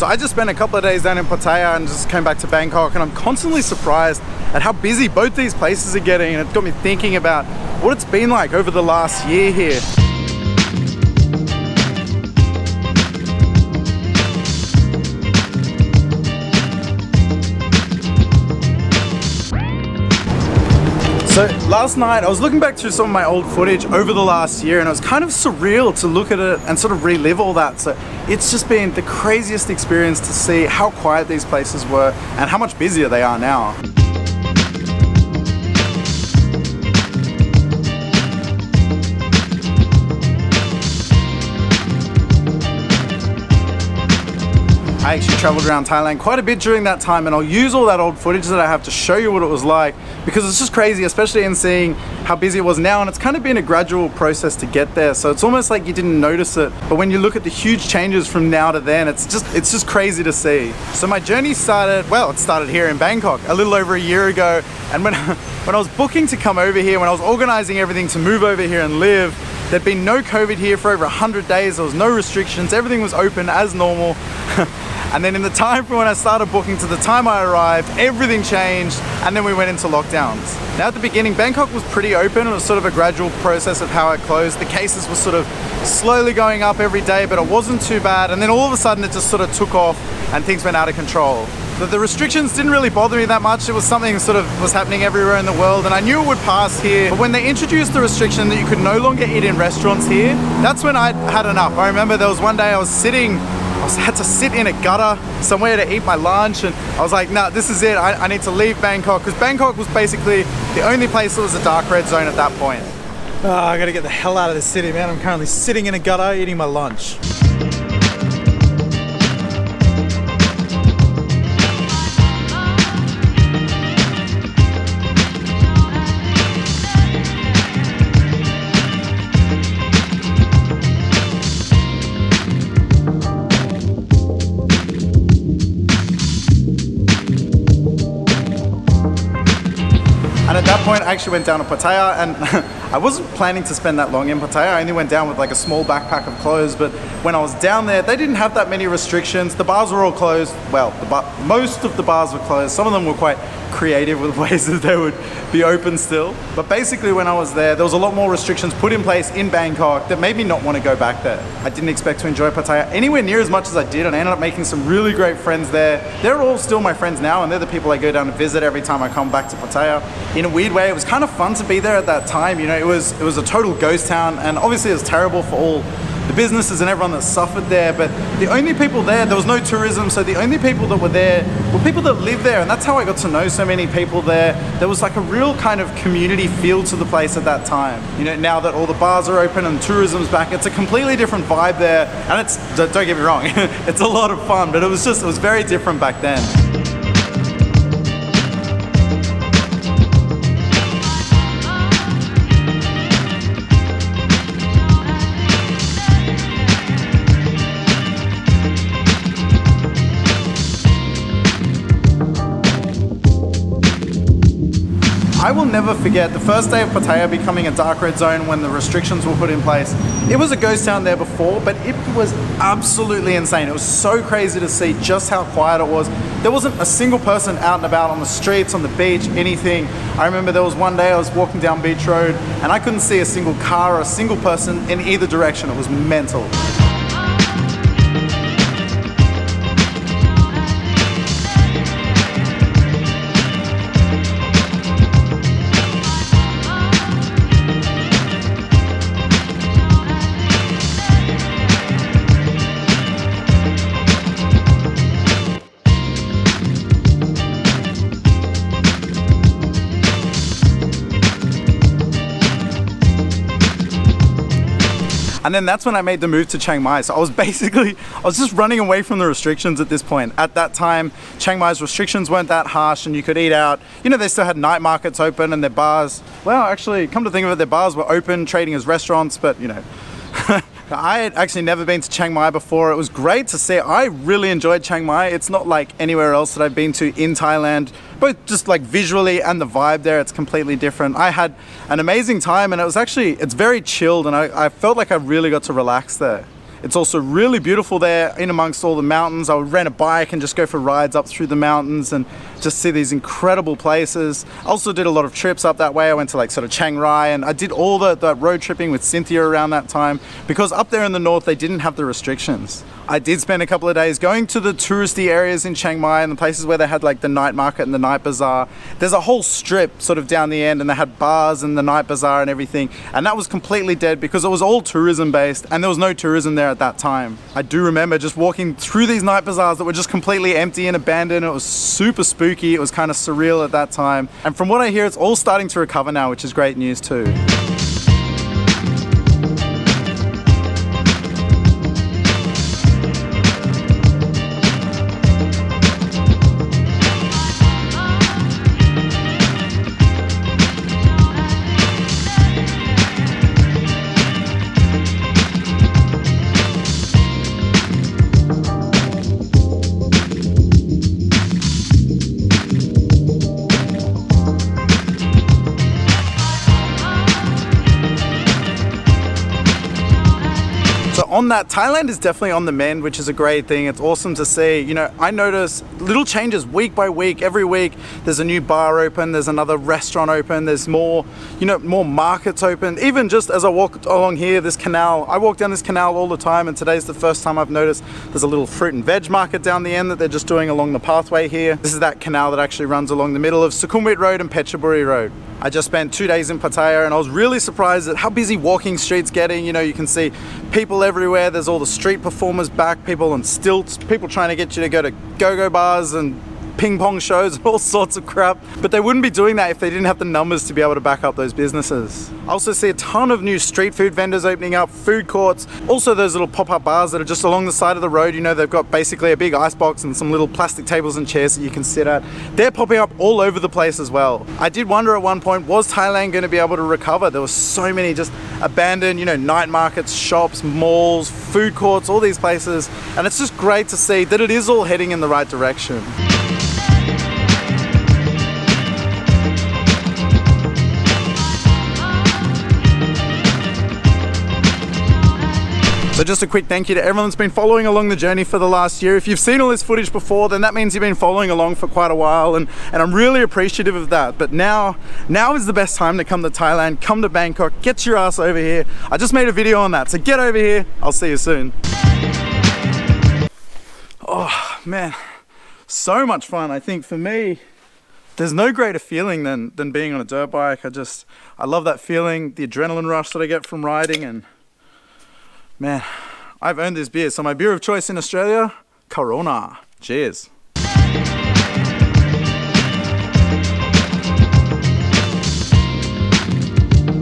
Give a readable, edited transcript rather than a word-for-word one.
So I just spent a couple of days down in Pattaya and just came back to Bangkok, and I'm constantly surprised at how busy both these places are getting, and it got me thinking about what it's been like over the last year here. So last night I was looking back through some of my old footage over the last year, and it was kind of surreal to look at it and sort of relive all that. So it's just been the craziest experience to see how quiet these places were and how much busier they are now. I actually traveled around Thailand quite a bit during that time, and I'll use all that old footage that I have to show you what it was like, because it's just crazy, especially in seeing how busy it was now, and it's kind of been a gradual process to get there. So it's almost like you didn't notice it, but when you look at the huge changes from now to then, it's just crazy to see. So my journey started, well, it started here in Bangkok a little over a year ago, and when I was booking to come over here, when I was organizing everything to move over here and live, there'd been no COVID here for over 100 days, there was no restrictions, everything was open as normal. And then in the time from when I started booking to the time I arrived, everything changed, and then we went into lockdowns. Now at the beginning, Bangkok was pretty open. It was sort of a gradual process of how it closed. The cases were sort of slowly going up every day, but it wasn't too bad. And then all of a sudden it just sort of took off and things went out of control. The restrictions didn't really bother me that much. It was something that sort of was happening everywhere in the world, and I knew it would pass here. But when they introduced the restriction that you could no longer eat in restaurants here, that's when I had enough. I remember there was one day I had to sit in a gutter somewhere to eat my lunch, and I was like, nah, this is it. I need to leave Bangkok, because Bangkok was basically the only place that was a dark red zone at that point. I gotta get the hell out of the city, man. I'm currently sitting in a gutter eating my lunch. And at that point, I actually went down to Pattaya, and I wasn't planning to spend that long in Pattaya. I only went down with like a small backpack of clothes, but when I was down there, they didn't have that many restrictions. The bars were all closed. Well, most of the bars were closed. Some of them were quite creative with ways that they would be open still. But basically when I was there was a lot more restrictions put in place in Bangkok that made me not want to go back there. I didn't expect to enjoy Pattaya anywhere near as much as I did, and I ended up making some really great friends there. They're all still my friends now, and they're the people I go down to visit every time I come back to Pattaya. In a weird way, it was kind of fun to be there at that time. You know, it was a total ghost town, and obviously it was terrible for all the businesses and everyone that suffered there, but the only people there was no tourism, so the only people that were there were people that lived there, and that's how I got to know so many people there. There was like a real kind of community feel to the place at that time. You know, now that all the bars are open and tourism's back, it's a completely different vibe there, and it's, don't get me wrong, it's a lot of fun, but it was very different back then. I will never forget the first day of Pattaya becoming a dark red zone when the restrictions were put in place. It was a ghost town there before, but it was absolutely insane. It was so crazy to see just how quiet it was. There wasn't a single person out and about on the streets, on the beach, anything. I remember there was one day I was walking down Beach Road and I couldn't see a single car or a single person in either direction. It was mental. And then that's when I made the move to Chiang Mai. So I was just running away from the restrictions at this point. At that time, Chiang Mai's restrictions weren't that harsh and you could eat out. You know, they still had night markets open and their bars, well, actually, come to think of it, their bars were open, trading as restaurants, but you know. I had actually never been to Chiang Mai before. It was great to see. I really enjoyed Chiang Mai. It's not like anywhere else that I've been to in Thailand, both just like visually and the vibe there, it's completely different. I had an amazing time, and it's very chilled, and I felt like I really got to relax there. It's also really beautiful there in amongst all the mountains. I would rent a bike and just go for rides up through the mountains and just see these incredible places. I also did a lot of trips up that way. I went to like sort of Chiang Mai, and I did all that road tripping with Cynthia around that time, because up there in the north they didn't have the restrictions. I did spend a couple of days going to the touristy areas in Chiang Mai and the places where they had like the night market and the night bazaar. There's a whole strip sort of down the end, and they had bars and the night bazaar and everything, and that was completely dead because it was all tourism based and there was no tourism there at that time. I do remember just walking through these night bazaars that were just completely empty and abandoned. It was super spooky. It was kind of surreal at that time, and from what I hear, it's all starting to recover now, which is great news too. On that, Thailand is definitely on the mend, which is a great thing. It's awesome to see. You know, I notice little changes week by week. Every week there's a new bar open, there's another restaurant open, there's more, you know, more markets open. Even just as I walk along here, this canal, I walk down this canal all the time, and today's the first time I've noticed there's a little fruit and veg market down the end that they're just doing along the pathway here. This is that canal that actually runs along the middle of Sukhumvit Road and Phetchaburi Road. I just spent 2 days in Pattaya, and I was really surprised at how busy walking street's getting. You know, you can see people everywhere. There's all the street performers back, people on stilts, people trying to get you to go to go-go bars and ping pong shows, all sorts of crap. But they wouldn't be doing that if they didn't have the numbers to be able to back up those businesses. I also see a ton of new street food vendors opening up, food courts, also those little pop-up bars that are just along the side of the road. You know, they've got basically a big icebox and some little plastic tables and chairs that you can sit at. They're popping up all over the place as well. I did wonder at one point, was Thailand going to be able to recover? There were so many just abandoned, you know, night markets, shops, malls, food courts, all these places. And it's just great to see that it is all heading in the right direction. So just a quick thank you to everyone that's been following along the journey for the last year. If you've seen all this footage before, then that means you've been following along for quite a while, and I'm really appreciative of that. But now is the best time to come to Thailand, come to Bangkok, get your ass over here. I just made a video on that, so get over here. I'll see you soon. Oh man, so much fun. I think for me, there's no greater feeling than being on a dirt bike. I love that feeling, the adrenaline rush that I get from riding, and man, I've earned this beer. So my beer of choice in Australia, Corona. Cheers.